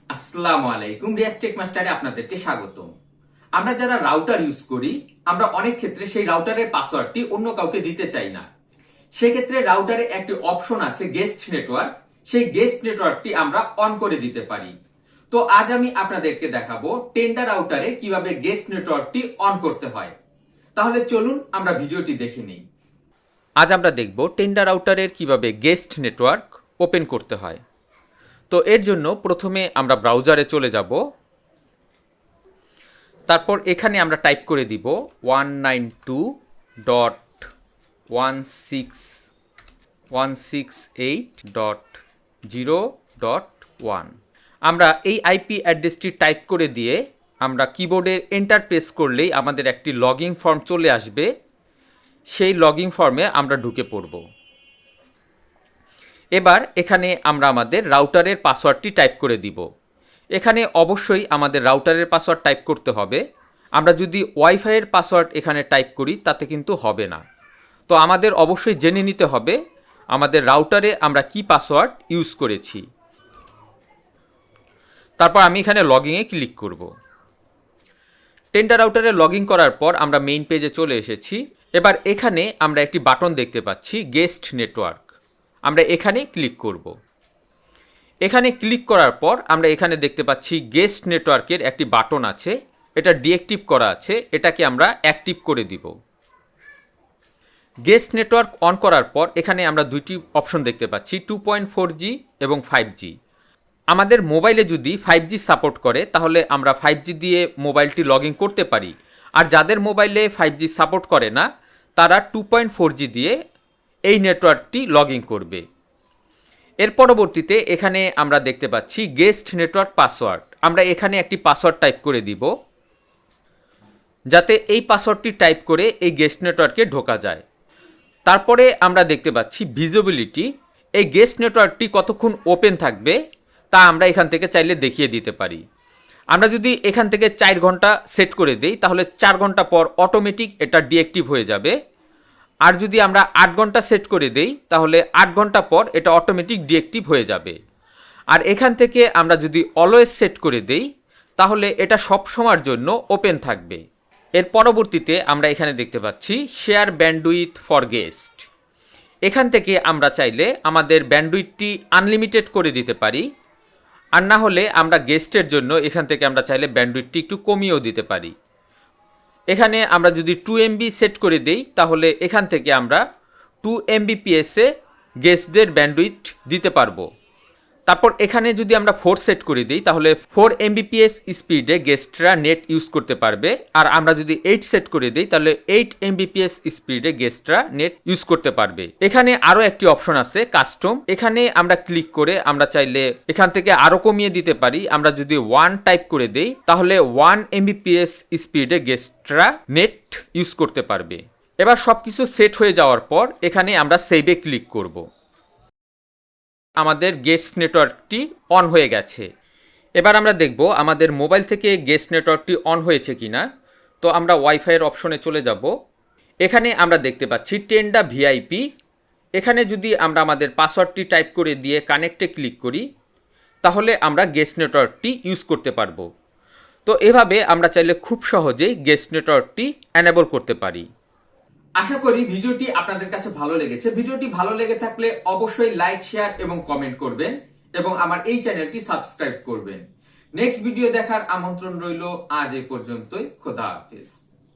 আসসালামু আলাইকুম, রিয়াজ টেক মাস্টারে আপনাদেরকে স্বাগতম। আমরা যারা রাউটার ইউজ করি, আমরা অনেক ক্ষেত্রে সেই রাউটারের পাসওয়ার্ডটি অন্য কাউকে দিতে চাই না। সেক্ষেত্রে রাউটারে একটি অপশন আছে গেস্ট নেটওয়ার্ক, সেই গেস্ট নেটওয়ার্কটি আমরা অন করে দিতে পারি। তো আজ আমি আপনাদেরকে দেখাবো টেন্ডা রাউটারে কিভাবে গেস্ট নেটওয়ার্কটি অন করতে হয়। তাহলে চলুন আমরা ভিডিওটি দেখে নিই। আজ আমরা দেখব টেন্ডা রাউটারের কিভাবে গেস্ট নেটওয়ার্ক ওপেন করতে হয়। তো এর জন্য প্রথমে আমরা ব্রাউজারে চলে যাব, তারপর এখানে আমরা টাইপ করে দিব 192.168.0.1। আমরা এই আইপি অ্যাড্রেসটি টাইপ করে দিয়ে আমরা কিবোর্ডের এন্টার প্রেস করলেই আমাদের একটি লগইন ফর্ম চলে আসবে। সেই লগইন ফর্মে আমরা ঢুকে পড়ব। এবার এখানে আমরা আমাদের রাউটারের পাসওয়ার্ডটি টাইপ করে দিব। এখানে অবশ্যই আমাদের রাউটারের পাসওয়ার্ড টাইপ করতে হবে। আমরা যদি ওয়াইফাইয়ের পাসওয়ার্ড এখানে টাইপ করি তাতে কিন্তু হবে না। তো আমাদের অবশ্যই জেনে নিতে হবে আমাদের রাউটারে আমরা কি পাসওয়ার্ড ইউজ করেছি। তারপর আমি এখানে লগইনে ক্লিক করব। টেন্ডা রাউটারে লগইন করার পর আমরা মেইন পেজে চলে এসেছি। এবার এখানে আমরা একটি বাটন দেখতে পাচ্ছি গেস্ট নেটওয়ার্ক, আমরা এখানে ক্লিক করব। এখানে ক্লিক করার পর আমরা এখানে দেখতে পাচ্ছি গেস্ট নেটওয়ার্কের একটি বাটন আছে, এটা ডিঅ্যাক্টিভ করা আছে, এটাকে আমরা অ্যাক্টিভ করে দিব। গেস্ট নেটওয়ার্ক অন করার পর এখানে আমরা দুইটি অপশন দেখতে পাচ্ছি, 2.4G এবং 5G। আমাদের মোবাইলে যদি 5G সাপোর্ট করে তাহলে আমরা 5G দিয়ে মোবাইলটি লগ ইন করতে পারি, আর যাদের মোবাইলে 5G সাপোর্ট করে না তারা 2.4G দিয়ে এই নেটওয়ার্কটি লগ ইন করবে। এর পরবর্তীতে এখানে আমরা দেখতে পাচ্ছি গেস্ট নেটওয়ার্ক পাসওয়ার্ড, আমরা এখানে একটি পাসওয়ার্ড টাইপ করে দিব যাতে এই পাসওয়ার্ডটি টাইপ করে এই গেস্ট নেটওয়ার্কে ঢোকা যায়। তারপরে আমরা দেখতে পাচ্ছি ভিজিবিলিটি, এই গেস্ট নেটওয়ার্কটি কতক্ষণ ওপেন থাকবে তা আমরা এখান থেকে চাইলে দেখিয়ে দিতে পারি। আমরা যদি এখান থেকে 4 ঘন্টা সেট করে দিই তাহলে 4 ঘন্টা পর অটোমেটিক এটা ডিঅ্যাক্টিভ হয়ে যাবে। আর যদি আমরা 8 ঘন্টা সেট করে দেই তাহলে 8 ঘন্টা পর এটা অটোমেটিক ডিঅ্যাক্টিভ হয়ে যাবে। আর এখান থেকে আমরা যদি অলওয়েজ সেট করে দেই তাহলে এটা সব সময়ের জন্য ওপেন থাকবে। এর পরবর্তীতে আমরা এখানে দেখতে পাচ্ছি শেয়ার ব্যান্ডউইথ ফর গেস্ট, এখান থেকে আমরা চাইলে আমাদের ব্যান্ডউইথটি আনলিমিটেড করে দিতে পারি, আর না হলে আমরা গেস্টের জন্য এখান থেকে আমরা চাইলে ব্যান্ডউইথটি একটু কমিয়েও দিতে পারি। এখানে আমরা যদি 2 MB সেট করে দেই তাহলে এখান থেকে আমরা 2 Mbps-এ গেস্টদের ব্যান্ডউইথ দিতে পারবো। তারপর এখানে যদি আমরা 4 সেট করে দিই তাহলে 4 Mbps স্পিডে গেস্টরা নেট ইউজ করতে পারবে, আর আমরা যদি 8 সেট করে দিই তাহলে 8 Mbps স্পিডে গেস্টরা নেট ইউজ করতে পারবে। এখানে আরও একটি অপশন আছে কাস্টম, এখানে আমরা ক্লিক করে আমরা চাইলে এখান থেকে আরও কমিয়ে দিতে পারি। আমরা যদি 1 টাইপ করে দেই তাহলে 1 Mbps স্পিডে গেস্টরা নেট ইউজ করতে পারবে। এবার সব কিছু সেট হয়ে যাওয়ার পর এখানে আমরা সেভে ক্লিক করব। আমাদের গেস্ট নেটওয়ার্কটি অন হয়ে গেছে। এবার আমরা দেখব আমাদের মোবাইল থেকে গেস্ট নেটওয়ার্কটি অন হয়েছে কিনা। তো আমরা ওয়াইফাইয়ের অপশনে চলে যাব। এখানে আমরা দেখতে পাচ্ছি টেন্ডা ভিআইপি, এখানে যদি আমরা আমাদের পাসওয়ার্ডটি টাইপ করে দিয়ে কানেক্টে ক্লিক করি তাহলে আমরা গেস্ট নেটওয়ার্কটি ইউজ করতে পারবো। তো এভাবে আমরা চাইলে খুব সহজেই গেস্ট নেটওয়ার্কটি এনেবল করতে পারি। আশা করি ভিডিওটি আপনাদের কাছে ভালো লেগেছে। ভিডিওটি ভালো লেগে থাকলে অবশ্যই লাইক, শেয়ার এবং কমেন্ট করবেন এবং আমার এই চ্যানেলটি সাবস্ক্রাইব করবেন। নেক্সট ভিডিও দেখার আমন্ত্রণ রইল। আজ এই পর্যন্তই। খোদা হাফেজ।